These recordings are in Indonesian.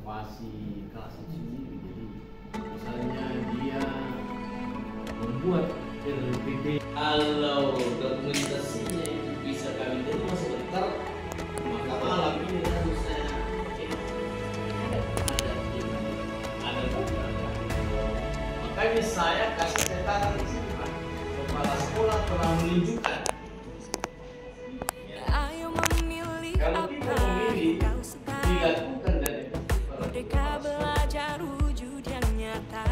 motivasi kelas sendiri. Jadi misalnya dia membuat RPP, kalau dokumentasinya itu bisa kami terima sebentar, maka malam ini harus saya ada. Makanya saya kasih tekanan di sini, Pak. Kepala sekolah telah menunjukkan. Kalau kita memilih, dilakukan dari Merdeka belajar wujud yang nyata.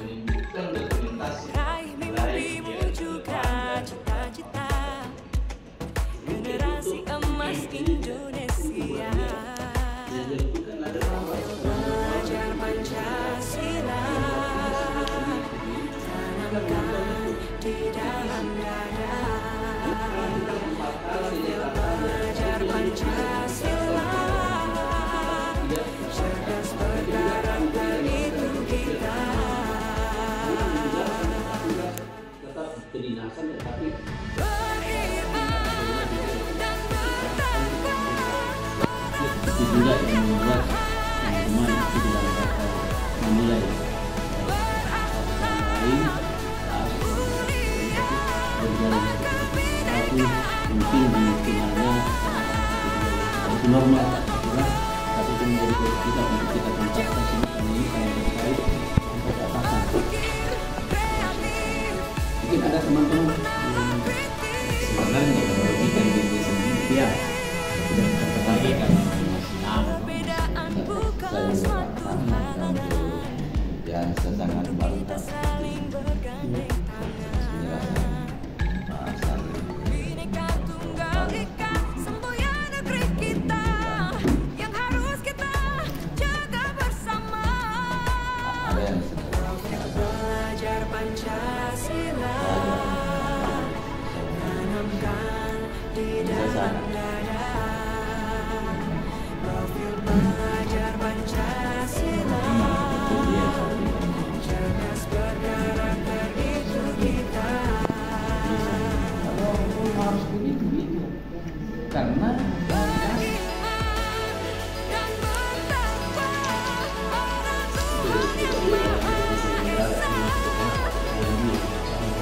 menunjukkan dokumentasi. Raih mimpimu juga cita-cita. Generasi emas Indonesia. Belajar Pancasila. Tanamkan di dalam dada. Belajar Pancasila. Cerdas berkarakter itu kita. Tetap kedinasan, tetapi Beriman dan bertakwa. Itu juga yang membuat teman-teman itu dalam rangka menilai lain saat berjalan seperti itu mungkin di finalnya itu normal tapi itu menjadi tugas kita untuk kita tuntaskan semua ini kalau terkait sampai ke atasan. Mungkin ada teman-teman sebenarnya merugikan diri sendiri ya tidak terkait karena masih lama Perbedaan bukan suatu halangan. dan saya sangat Kita bangga saling bergandeng tangan. bahasa Bhinneka Tunggal Ika, semboyan negeri kita yang harus kita jaga bersama. ada yang Belajar Pancasila, tanamkan di dalam dada. Profil belajar Pancasila, cerdas berkarakter itu kita. harus begitu karena Beriman dan bertakwa, orang tua yang Maha Esa.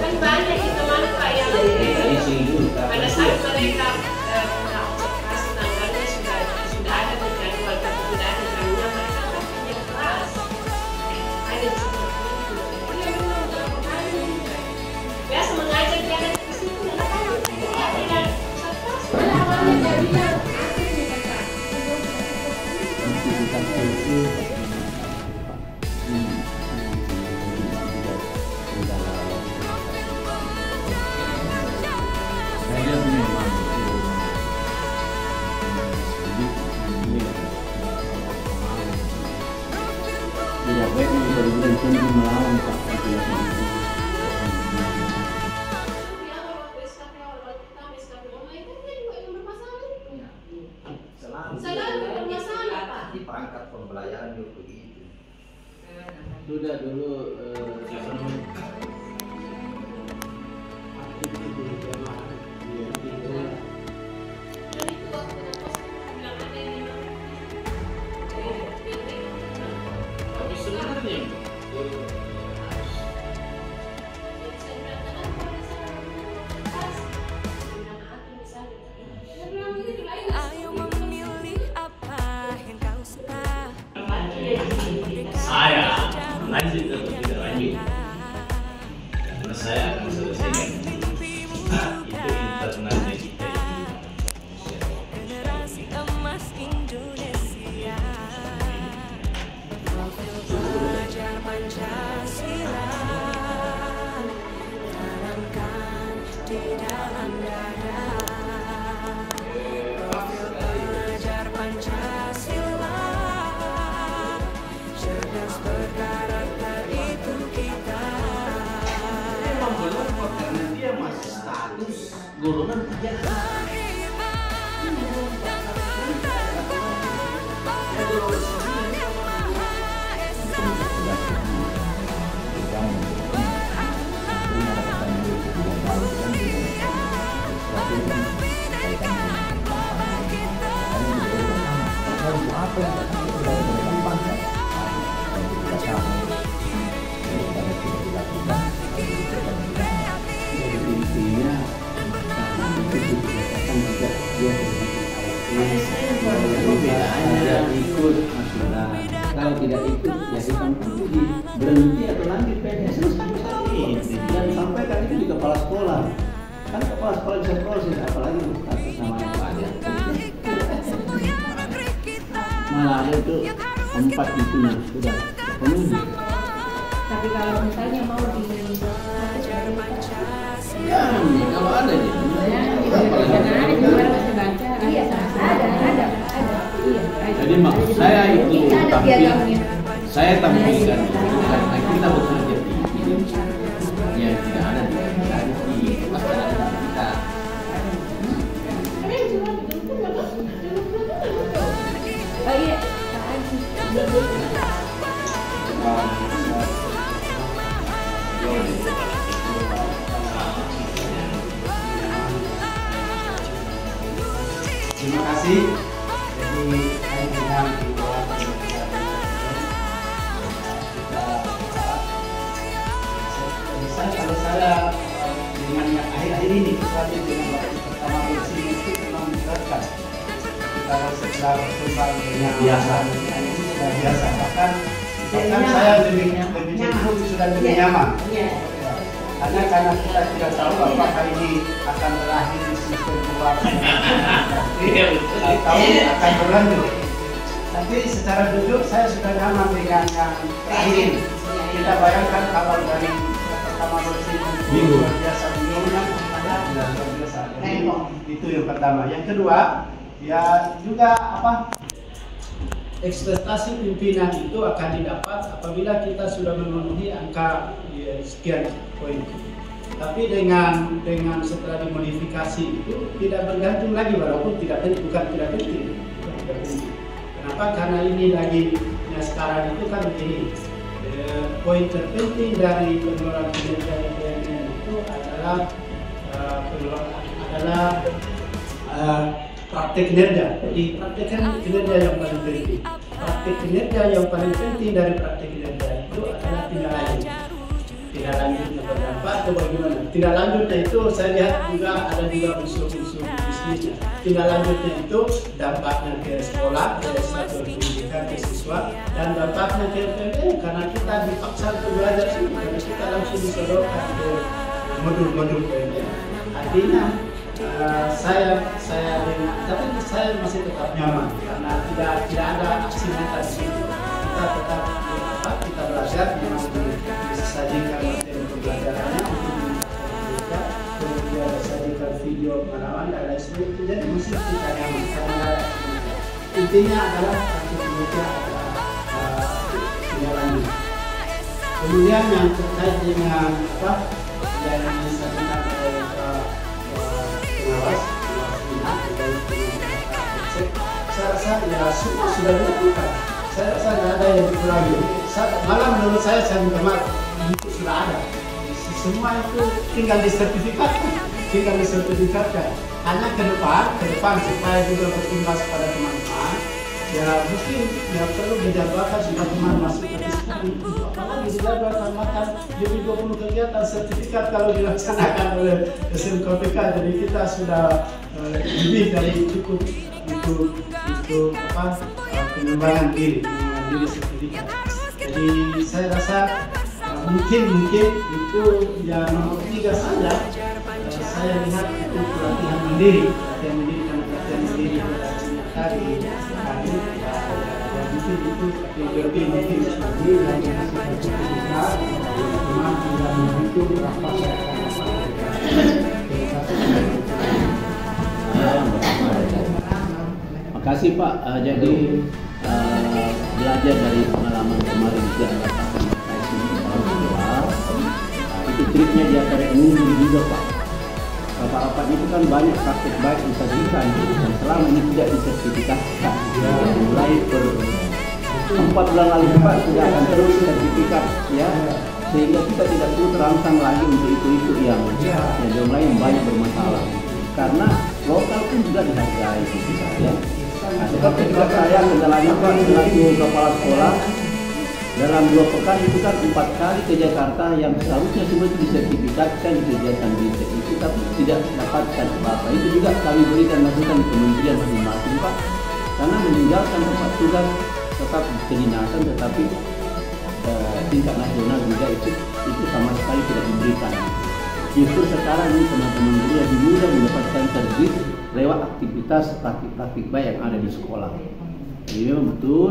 Kan banyak itu mana Pak yang pada saat mereka observasi tanggalnya sudah ada terjadwal tapi tidak ada jamnya, mereka kan kerja keras. Ada di situ. Biasa mengajak dia ada di situ dan tidak sudah awalnya dari yang aktivitas itu saya memang tidak baik bisa dibilang cenderung melawan Pak selalu bermasalah Pak. Di perangkat pembelajaran juga begitu. sudah dulu Jadi itu waktu pos bilang ada yang tapi sebenarnya Ayo memilih apa yang kau suka. saya lanjut atau tidak lanjut karena saya akan selesaikan Mimpimu itu juga internalnya kita generasi emas Indonesia. Profil belajar Pancasila, tanamkan di dalam dada. Profil belajar Pancasila, cerdas berkarakter itu kita. memang benar kok karena dia masih status golongan 3. Beriman dan bertakwa pada Tuhan yang Maha Esa. apa yang tidak ikut sudah, kalau tidak ikut ya kita uji berhenti atau lanjut PNS dan sampaikan itu di kepala sekolah. Kan kepala sekolah bisa proses, apalagi atas nama yang ada. Malah ada itu 4 itu sudah penuh. Tapi kalau misalnya mau di Ya, kalau ada ya. Jadi maksud saya itu saya tampilkan karena kita bekerja di yang tidak ada di masyarakat kita. Oh iya. Terima kasih. Jadi saya sedang di bawah kalau saya dengan yang akhir-akhir ini sesuatu dengan waktu pertama bersih itu memang beratkan. Kalau setelah berkembang dengan biasa, ini sudah biasa. Bahkan saya lebih cenderung sudah lebih nyaman. Karena kita tidak tahu apakah ini akan berakhir di sistem keuangan atau akan berlanjut. Tapi secara duduk saya sudah nyaman dengan yang terakhir ini. Kita bayangkan kalau dari pertama bersih luar biasa beliaunya luar biasa. Jadi itu yang pertama. Yang kedua ya juga ekspektasi pimpinan itu akan didapat apabila kita sudah memenuhi angka sekian poin. Tapi dengan setelah dimodifikasi itu tidak bergantung lagi walaupun bukan tidak penting. Kenapa? Karena ini lagi sekarang itu kan begini. Poin terpenting dari pengelolaan kinerja BUMN itu adalah praktek kinerja. Jadi praktek kinerja yang paling penting. Praktek kinerja yang paling penting dari praktek kinerja itu adalah tindak lanjut. Tindak lanjutnya berdampak atau bagaimana? Tindak lanjutnya itu saya lihat juga ada juga unsur-unsur bisnisnya. Tindak lanjutnya itu dampaknya ke sekolah, ke satuan pendidikan, ke siswa, dan dampaknya ke PNS karena kita dipaksa untuk belajar sini karena kita langsung disodorkan ke modul-modul PNS. Artinya saya dengan tapi saya masih tetap nyaman karena tidak ada aksi nyata di situ. Kita tetap kita belajar memang disajikan materi pembelajarannya untuk kemudian disajikan video pengalaman dan lain sebagainya. Jadi masih kita nyaman karena intinya adalah kinerja jalannya. Kemudian yang terkait dengan yang disajikan oleh pengawas saya rasa ya semua sudah dilakukan. Saya rasa tidak ada yang dikurangi. Malah menurut saya minta maaf itu sudah ada. Semua itu tinggal disertifikatkan. Hanya ke depan supaya juga berimbas pada teman-teman. Ya mungkin ya perlu dijadwalkan supaya teman masuk ke diskusi. Apalagi dijadwalkan makan jadi 20 kegiatan sertifikat kalau dilaksanakan oleh SMKPK. Jadi kita sudah lebih dari cukup itu pengembangan diri sertifikat. Jadi saya rasa mungkin itu ya nomor 3 saja. Saya lihat itu pelatihan mandiri karena pelatihan mandiri tadi mungkin itu lebih mungkin seperti yang teman tidak begitu berapa saya Makasih Pak. Jadi belajar dari pengalaman kemarin di itu triknya di acara ini juga Pak. Rapat-rapat itu kan banyak praktek baik disajikan dan selama ini tidak disertifikatkan. Mulai per 4 bulan lalu Pak sudah akan terus sertifikat ya, sehingga kita tidak perlu terangsang lagi untuk itu yang jumlah yang banyak bermasalah. Karena lokal pun juga dihargai gitu ya. Seperti juga saya kendalanya Pak selaku kepala sekolah dalam 2 pekan itu kan 4 kali ke Jakarta yang seharusnya semua itu disertifikatkan di kegiatan riset itu tapi tidak dapatkan apa-apa. Itu juga kami berikan masukan di kementerian masing-masing Pak. karena meninggalkan tempat tugas tetap kedinasan, tetapi tingkat nasional juga itu sama sekali tidak diberikan. Justru sekarang ini teman-teman guru lebih mudah mendapatkan terbit lewat aktivitas praktik-praktik baik yang ada di sekolah. Jadi memang betul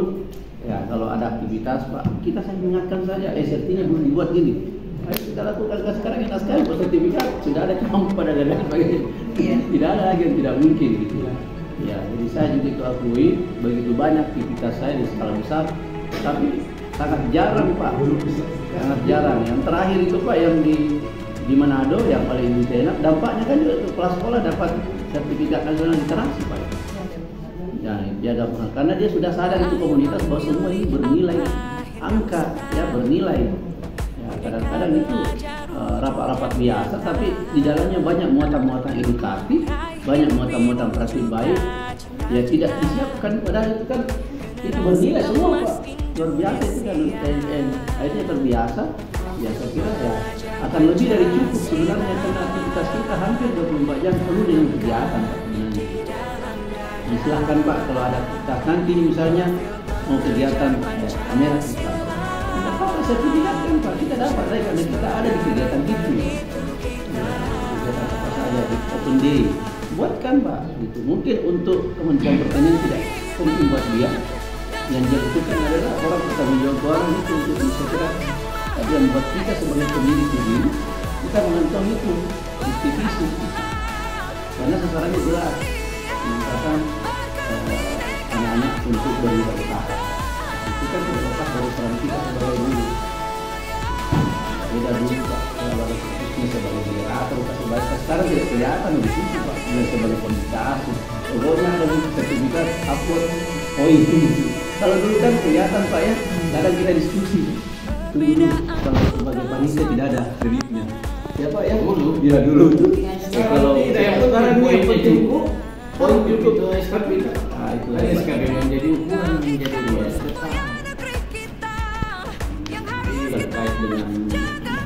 ya, kalau ada aktivitas Pak, kita saja ingatkan saja, SRT-nya belum dibuat gini. Ayo kita lakukan sekarang yang naskah sertifikat sudah ada kamu pada dan sebagainya. Tidak ada lagi yang tidak mungkin gitu. Ya, jadi saya juga itu akui begitu banyak aktivitas saya di skala besar, tapi sangat jarang Pak, sangat jarang. Yang terakhir itu Pak yang di Manado yang paling enak, dampaknya kan juga itu kelas sekolah dapat sertifikat nasional literasi Pak. Ya, dia dapat karena dia sudah sadar itu komunitas bahwa semua ini bernilai angka, ya bernilai. Ya, kadang-kadang itu rapat-rapat biasa, tapi di dalamnya banyak muatan-muatan edukatif, banyak muatan-muatan praktik baik. Ya tidak disiapkan, padahal itu kan itu bernilai semua Pak. Luar biasa itu kan, akhirnya terbiasa. Ya saya kira ya akan lebih dari cukup sebenarnya karena aktivitas kita hampir 24 jam penuh dengan kegiatan Pak. Silahkan Pak kalau ada aktivitas nanti misalnya mau kegiatan kamera kita, tidak apa-apa sertifikat kan Pak, kita dapat karena kita ada di kegiatan itu. Kegiatan apa saja di open day, buatkan Pak. Gitu. Mungkin untuk Kementerian Pertanian tidak penting buat dia. Yang dia butuhkan adalah orang kita menjual barang itu untuk bisa. Tapi yang buat kita sebagai pemilik sendiri, kita menonton itu divisi, karena sasarannya jelas, misalkan anak-anak untuk berwirausaha. Itu kan tidak lepas dari peran kita sebagai guru. Beda dulu Pak, sebagai fokusnya sebagai moderator, sekarang tidak kelihatan di situ Pak, sebagai komunikasi. Pokoknya ada sertifikat upload poin itu. Kalau dulu kan kelihatan Pak ya, kadang kita diskusi. Tunggu dulu, kalau sebagai panitia tidak ada kreditnya. Siapa ya? Dulu. Ya dulu itu. Kalau sekarang poin cukup, poin cukup itu SKP. Nah itu SKP menjadi ukuran menjadi luas. Terkait dengan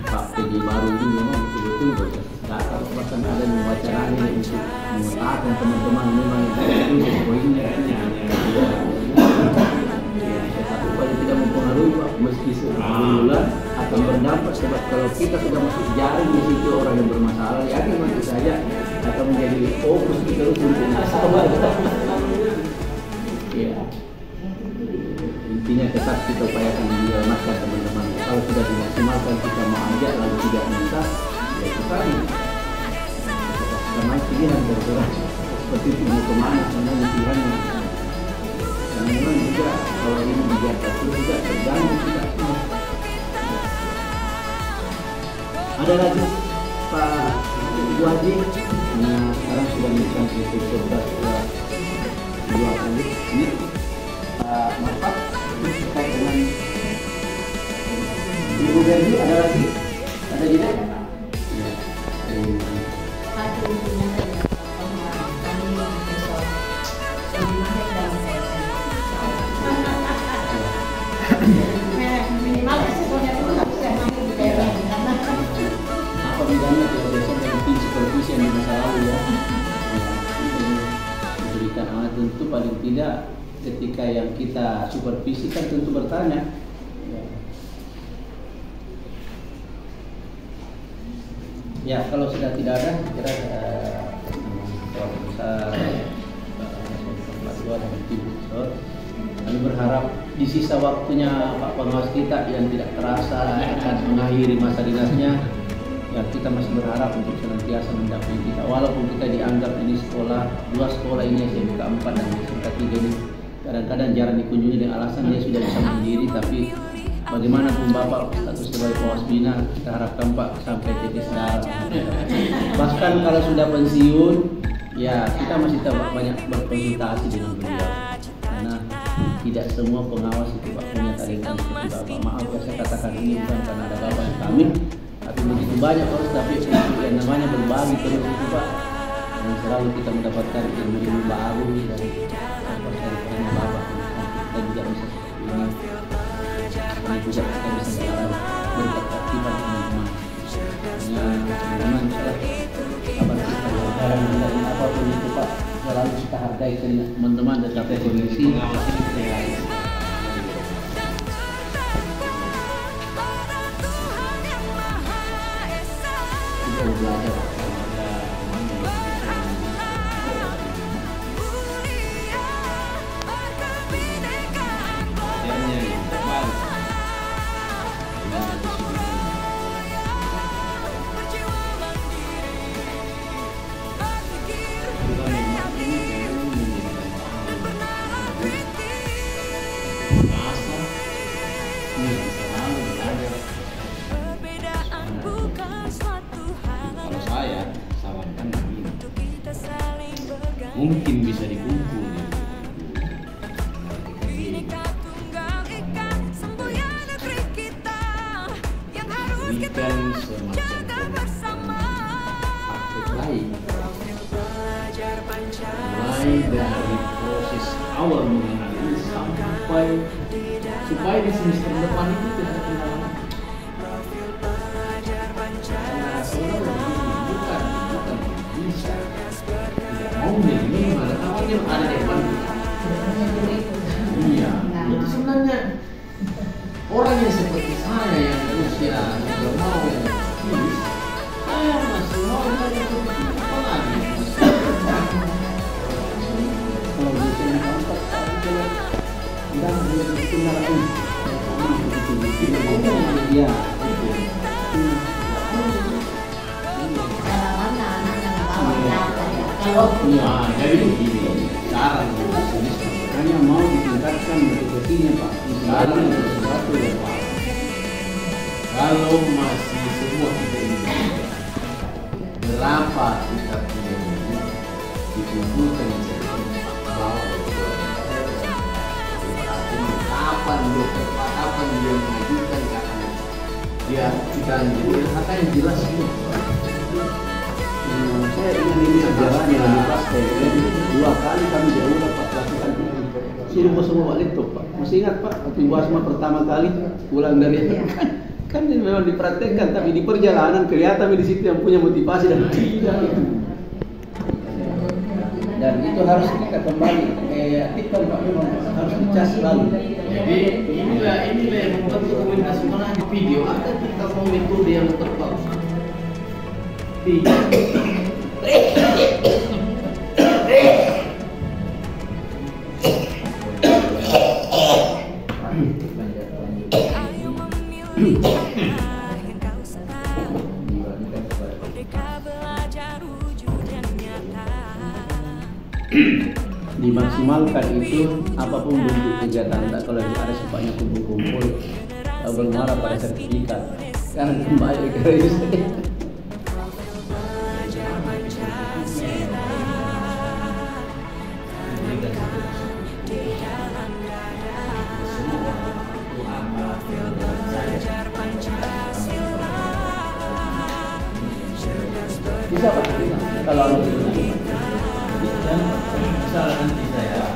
Pak PJ baru ini memang betul-betul data bahkan ada wacananya untuk mengatakan teman-teman memang itu poinnya. Tapi paling tidak mempengaruhi Pak, meski sebulan akan berdampak sebab kalau kita sudah masuk jaring di situ orang yang bermasalah, ya tentu saja akan menjadi fokus kita terus untuk masalah. Ya, intinya tetap kita upayakan menyelamatkan teman-teman. Kalau sudah dimaksimalkan kita mau ajak lalu tidak bisa, ya kita karena pilihan terserah seperti itu mau kemana sebenarnya pilihannya. Dan memang juga kalau ini dijaga terus juga terganggu tidak. Ada lagi Pak Ibu Haji, sekarang sudah menunjukkan itu 11:20 ini Pak Marfat terkait dengan Ibu Berdi ada lagi? Ada tidak? Ya. Apa bedanya biasa dari tim supervisi yang di masa lalu ya? Diberikan amanat tentu paling tidak ketika yang kita supervisi kan tentu bertanya. Ya kalau sudah tidak ada, kira soal besar Pak Dua dan tim besar. Kami berharap di sisa waktunya Pak Pengawas kita yang tidak terasa akan mengakhiri masa dinasnya, ya kita masih berharap untuk senantiasa mendampingi kita. Walaupun kita dianggap ini sekolah, dua sekolah ini SMK 4 dan SMK 3 ini kadang-kadang jarang dikunjungi dengan alasan dia sudah bisa mandiri, tapi bagaimanapun Bapak status sebagai pengawas bina, kita harapkan Pak sampai titik darah. Bahkan kalau sudah pensiun, ya kita masih tetap banyak berkonsultasi dengan beliau. Karena tidak semua pengawas itu Pak punya taringan seperti Bapak. Maaf ya saya katakan ini bukan karena ada Bapak yang kami, tapi begitu banyak harus tapi yang namanya berbagi terus itu Pak. Dan selalu kita mendapatkan ilmu-ilmu baru dari Bapak. Kita juga bisa ini. Kami juga kita bisa jalan berketertiban teman-teman. Hanya teman-teman salah kabar kita dan apapun itu Pak. selalu kita hargai teman-teman tetap Kita kondisi. mengawasi PPAS. Kita belajar. Akhirnya yang terbalik. Kita memang ini memang menjadikan bahasa yang selalu belajar. Perbedaan bukan suatu halangan Kalau saya sarankan begini, untuk kita saling bergantung. mungkin bisa dikumpul Bineka Tunggal Ika, semboyan negeri kita yang harus kita berikan semacam jaga bersama. praktek lain, Belajar mulai dari proses awal mengenal ini sampai supaya di semester depan itu tidak ada kendala. Bukan bisa tidak mau ini ada awalnya ada depan kita. Iya, itu sebenarnya orang yang seperti saya yang usia tidak mau yang tulis, saya masih mau dari itu apa lagi? Kalau bisa yang kontak, dan benar ini. Ya, Nah, jadi begini, cara tulis hanya mau ditingkatkan motivasinya Pak. Kalau Misalnya sesuatu ya Pak. kalau masih semua kita ini berapa kita punya buku dikumpulkan yang seperti bawah kapan dia mengajukan katanya dia kita jadi katanya jelas ini. Saya ingin ini sejarahnya di praktek. Jadi 2 kali kami diulang Pak lakukan itu. Suruh semua balik tuh Pak. Masih ingat Pak, waktu Wasma pertama kali pulang dari kan ini memang dipraktekkan, tapi di perjalanan kelihatan di situ yang punya motivasi dan tidak itu. Dan itu harus kita kembali aktifkan Pak, memang harus dicas selalu. Jadi inilah yang membuat dokumentasi malah di video ada kita mau metode yang terbagus. Ayo memilih arah yang kau sukai. Merdeka belajar wujudnya nyata. Dimaksimalkan itu apapun bentuk kegiatan, tak kalau ada sifatnya kumpul-kumpul bermuara pada sertifikat. Sekarang kembali ke registrasi. Bisa Pak, kalau ada Dan misalnya nanti saya